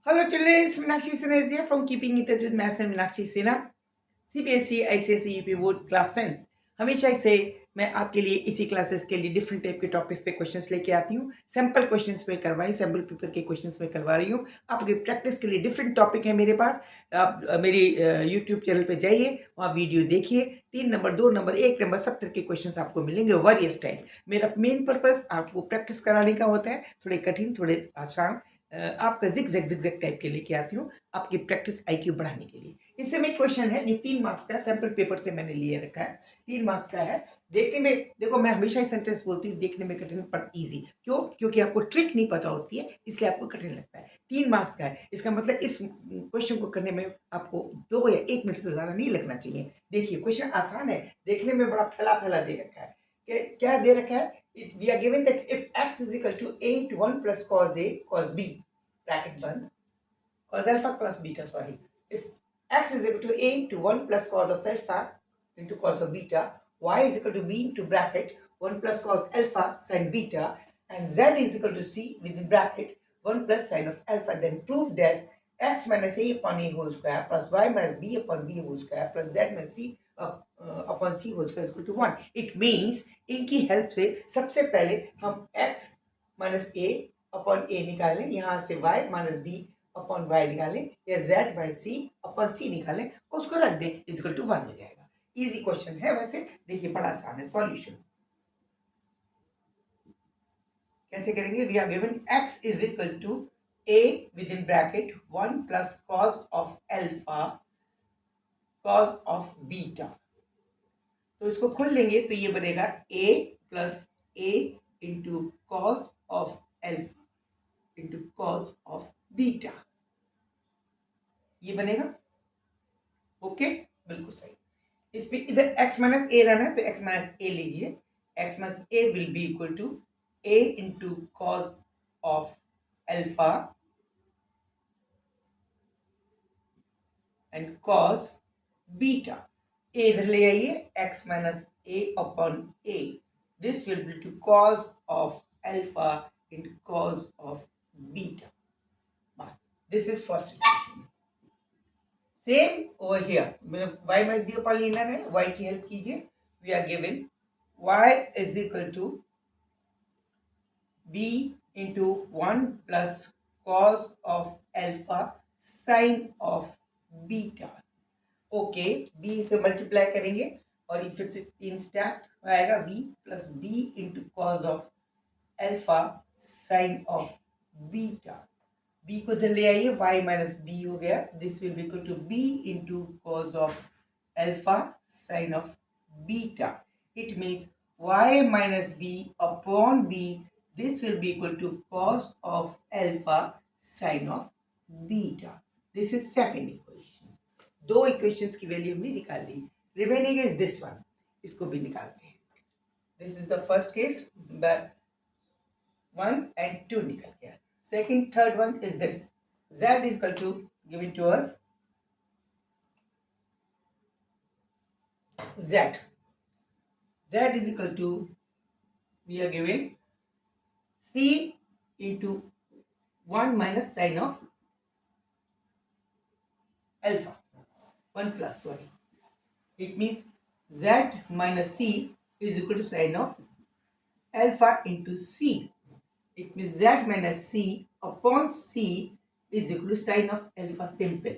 Hello children, it's Meenakshi Sinha is here from Keeping in Touch with Maths and Meenakshi Sinha. CBSE ICSE UP board class 10 हमेशा से मैं आपके लिए इसी classes के लिए डिफरेंट टाइप के टॉपिक्स पे क्वेश्चंस लेके आती हूँ। सैम्पल क्वेश्चंस पे करवाई, सैम्पल पेपर के क्वेश्चंस पे करवा रही हूँ। आपकी प्रैक्टिस के लिए डिफरेंट टॉपिक है मेरे पास। आप मेरी यूट्यूब चैनल पे जाइए, वहाँ वीडियो देखिए। 3 नंबर, 2 नंबर, 1 नंबर, सब तरह के क्वेश्चंस आपको मिलेंगे वेरियस टाइप। मेरा मेन पर्पस आपको प्रैक्टिस कराने का होता है, थोड़े कठिन, थोड़े आसान, आपका जिग टाइप के लेके आती हूँ, आपकी प्रैक्टिस IQ बढ़ाने के लिए। इससे में क्वेश्चन है, ये 3 मार्क्स का सैंपल पेपर से मैंने लिए रखा है। 3 मार्क्स का है। देखने में, देखो मैं हमेशा ही सेंटेंस बोलती हूँ, देखने में कठिन पर इजी। क्यों? क्योंकि आपको ट्रिक नहीं पता होती है, इसलिए आपको कठिन लगता है। 3 मार्क्स का है, इसका मतलब इस क्वेश्चन को करने में आपको 2 या 1 मिनट से ज्यादा नहीं लगना चाहिए। देखिए क्वेश्चन आसान है, देखने में बड़ा फैला फैला दे रखा है। क्या दे रखा है? We are given that if x is equal to a into 1 plus cos a cos b, bracket बंद, cos alpha plus beta, sorry. If x is equal to a into 1 plus cos of alpha into cos of beta, y is equal to b into bracket 1 plus cos alpha sin beta, and z is equal to c within bracket 1 plus sin of alpha, then prove that x minus a upon a whole square plus y minus b upon b whole square plus z minus c upon c whole square is equal to 1. It means इनकी help से सबसे पहले हम x minus a upon a निकालें, यहाँ से y minus b upon y निकालें, या z by c upon c निकालें, उसको रख दें, इक्वल टू 1 हो जाएगा। इजी क्वेश्चन है, वैसे देखिए बड़ा आसान है। सॉल्यूशन कैसे करेंगे? We are given x is equal to a within bracket 1 plus cos of alpha cos of beta. तो इसको खोल लेंगे तो ये बनेगा a plus a into cos of alpha into cos of beta, ये बनेगा। ओके, बिल्कुल सही। इस पे इधर x माइनस ए रहना है तो x माइनस ए लीजिए। x minus A will be equal to a into cos of alpha and cos beta. A इधर ले आइए, x minus A upon a, this will be two cos of alpha into cos of beta. बस, this is first equation. Same over here, y minus B upon लेना है, y की help कीजिए। We are given y is equal to b into 1 plus cos of alpha sin of beta। Okay, b से multiply करेंगे और फिर से 3 step आएगा, b plus b into cos of alpha sine of beta. b को इधर ले आइए, y माइनस बी हो गया, this will be equal to b into cos of alpha sine of beta. It means y minus b upon b, this will be equal to cos of alpha sin of beta. This is second equation. दो equations की value हमने निकाल ली। Remaining is this one, इसको भी निकालते हैं। This is the first case, 1 and 2 निकल गया। Second, third one is this, z is equal to given to us z is equal to, we are given c into 1 minus sin of alpha, 1 plus, sorry. It means z minus c is equal to sin of alpha into c. It means z minus c upon c is equal to sin of alpha simple.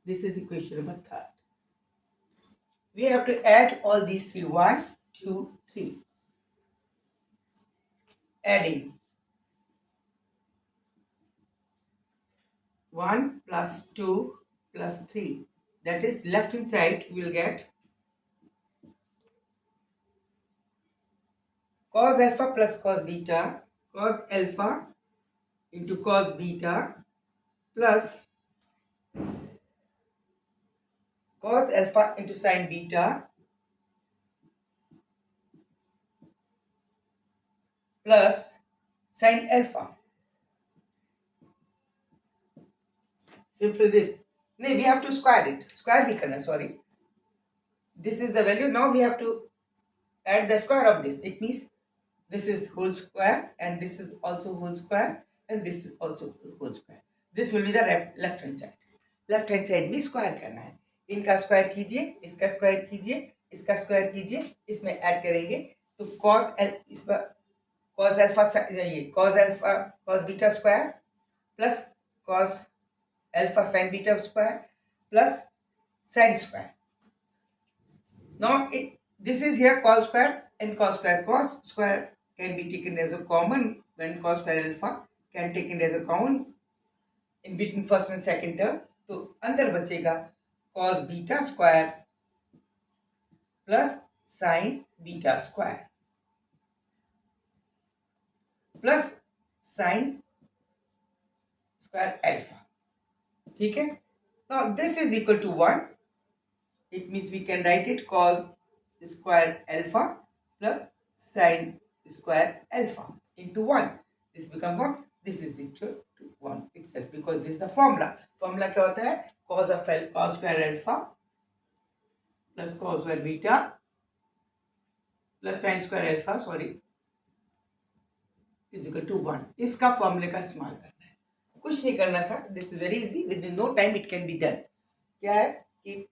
This is equation number 3rd. We have to add all these three, 1, 2, 3. Adding 1 plus 2 plus 3, that is left hand side we will get cos alpha plus cos beta, cos alpha into cos beta plus cos alpha into sin beta plus sin alpha. Simple this. No, we have to square it. Square bhi karna, sorry. This is the value. Now we have to add the square of this. It means this is whole square and this is also whole square and this is also whole square. This will be the left hand side. Left hand side में square करना है. इनका square कीजिए, इसका square कीजिए, इसका square कीजिए, इसमें ऐड करेंगे तो cos इसमें cos अल्फा, ये cos beta square plus cos alpha sin beta square plus sin square. Now this is here cos square and cos square. Cos square can be taken as a common when cos square alpha can taken as a common in between first and second term. तो अंदर बचेगा cos beta square plus sin beta square plus sin square alpha. ठीक है. Now this is equal to 1. It means we can write it cos square alpha plus sin square alpha into 1. This becomes what? This is equal to 1 itself because this is the formula. Formula क्या होता है? Cos square alpha plus cos square beta plus sin square alpha, sorry, is equal to 1. इसका फॉर्मूले का इस्तेमाल करना है. कुछ नहीं करना था. This is very easy. Within no time it can be done. क्या है कि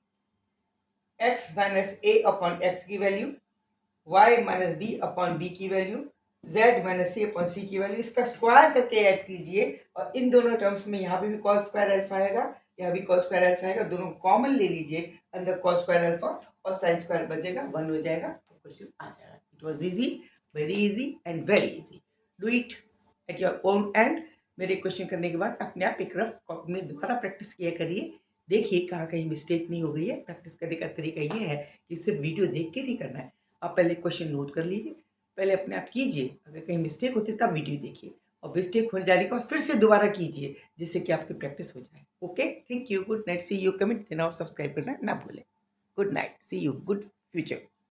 x minus a upon x की value, y minus b upon b की value, z minus c upon c की वैल्यू, इसका स्क्वायर करके ऐड कीजिए और इन दोनों टर्म्स में यहाँ पे भी cos स्क्वायर अल्फा आएगा, यहाँ भी cos स्क्वायर अल्फा आएगा. दोनों कॉमन ले लीजिए, अंदर cos स्क्वायर अल्फा और sin स्क्वायर बचेगा, 1 हो जाएगा तो क्वेश्चन आ जाएगा. It was easy, very easy and very easy. Do it at your own and. मेरे क्वेश्चन करने के बाद अपने आप एक रफ कॉपी में दोबारा प्रैक्टिस किया करिए. देखिए कहाँ कहीं मिस्टेक नहीं हो गई है. प्रैक्टिस करने का तरीका ये है कि सिर्फ वीडियो देख के नहीं करना है. आप पहले क्वेश्चन नोट कर लीजिए, पहले अपने आप कीजिए. अगर कहीं मिस्टेक होती तब वीडियो देखिए और मिस्टेक हो जाने के बाद फिर से दोबारा कीजिए जिससे कि आपकी प्रैक्टिस हो जाए. Okay, thank you. Good night. See you. Comment देना और सब्सक्राइब करना ना भूलें. Good night. See you. Good future.